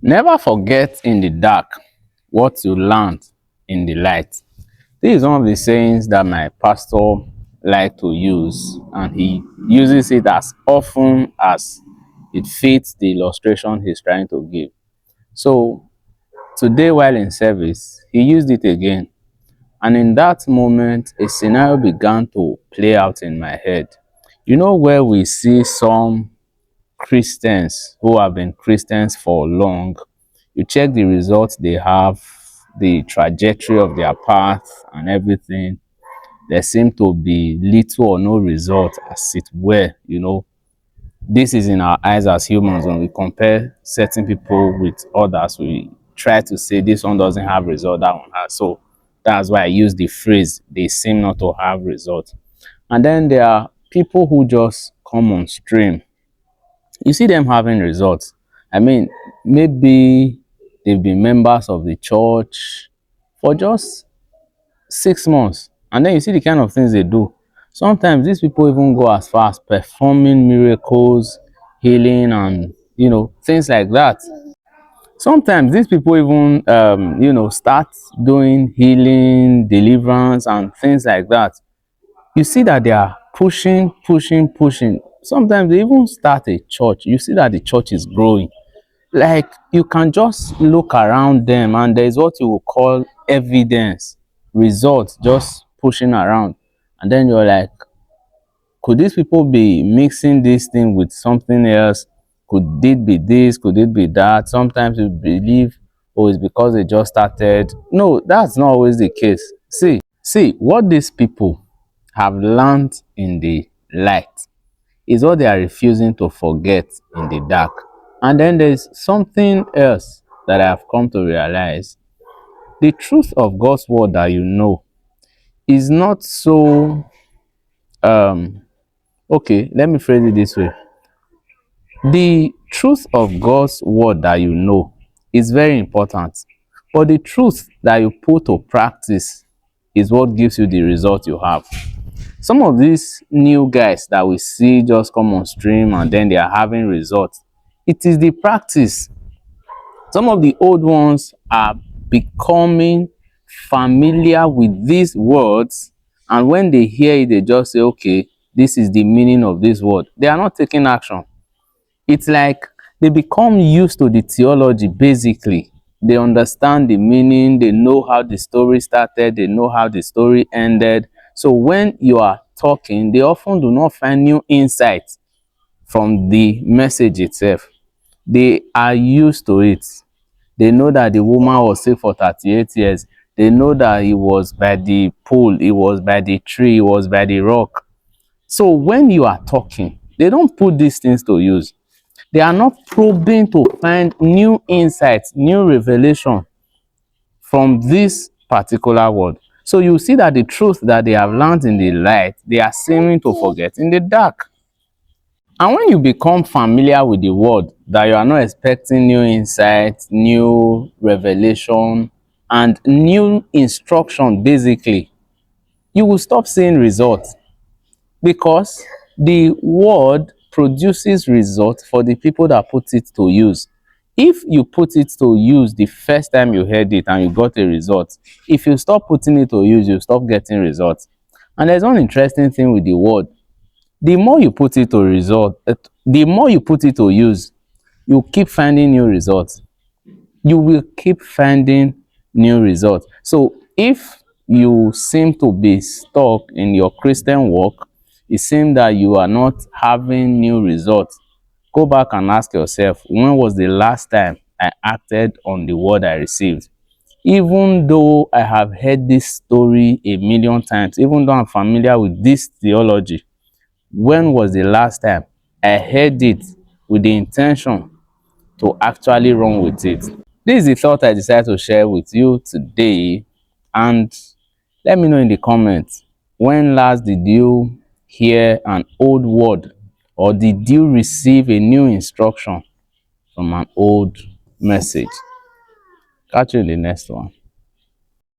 Never forget in the dark what you learned in the light. This is one of the sayings that my pastor like to use, and he uses it as often as it fits the illustration he's trying to give. So today while in service, he used it again, and in that moment, a scenario began to play out in my head. You know, where we see some Christians who have been Christians for long, you check the results they have, the trajectory of their path and everything, there seem to be little or no result as it were. This is in our eyes as humans. When we compare certain people with others, we try to say this one doesn't have result, that one has. So that's why I use the phrase, they seem not to have result. And then there are people who just come on stream. You see them having results. I mean, maybe they've been members of the church for just 6 months, and then you see the kind of things they do. Sometimes these people even go as far as performing miracles, healing, and things like that. Sometimes these people even start doing healing, deliverance, and things like that. You see that they are pushing. Sometimes they even start a church. You see that the church is growing. Like, you can just look around them and there is what you will call evidence, results just pushing around. And then you're like, could these people be mixing this thing with something else? Could it be this? Could it be that? Sometimes you believe, oh, it's because they just started. No, that's not always the case. See what these people have learned in the light is what they are refusing to forget in the dark. And then there's something else that I have come to realize. The truth of God's word that you know is not so okay, let me phrase it this way. The truth of God's word that you know is very important, but the truth that you put to practice is what gives you the result you have. Some of these new guys that we see just come on stream and then they are having results, it is the practice. Some of the old ones are becoming familiar with these words, and when they hear it, they just say, okay, this is the meaning of this word. They are not taking action. It's like they become used to the theology. Basically, they understand the meaning, they know how the story started, they know how the story ended. So when you are talking, they often do not find new insights from the message itself. They are used to it. They know that the woman was sick for 38 years. They know that it was by the pool, it was by the tree, it was by the rock. So when you are talking, they don't put these things to use. They are not probing to find new insights, new revelation from this particular word. So you see that the truth that they have learned in the light, they are seeming to forget in the dark. And when you become familiar with the word, that you are not expecting new insights, new revelation, and new instruction, basically, you will stop seeing results, because the word produces results for the people that put it to use. If you put it to use the first time you heard it and you got a result, if you stop putting it to use, you stop getting results. And there's one interesting thing with the word. The more you put it to the more you put it to use, you keep finding new results. You will keep finding new results. So if you seem to be stuck in your Christian walk, it seems that you are not having new results, go back and ask yourself, when was the last time I acted on the word I received? Even though I have heard this story a million times, even though I'm familiar with this theology, when was the last time I heard it with the intention to actually run with it? This is the thought I decided to share with you today. And let me know in the comments, when last did you hear an old word, or did you receive a new instruction from an old message? Catch you in the next one.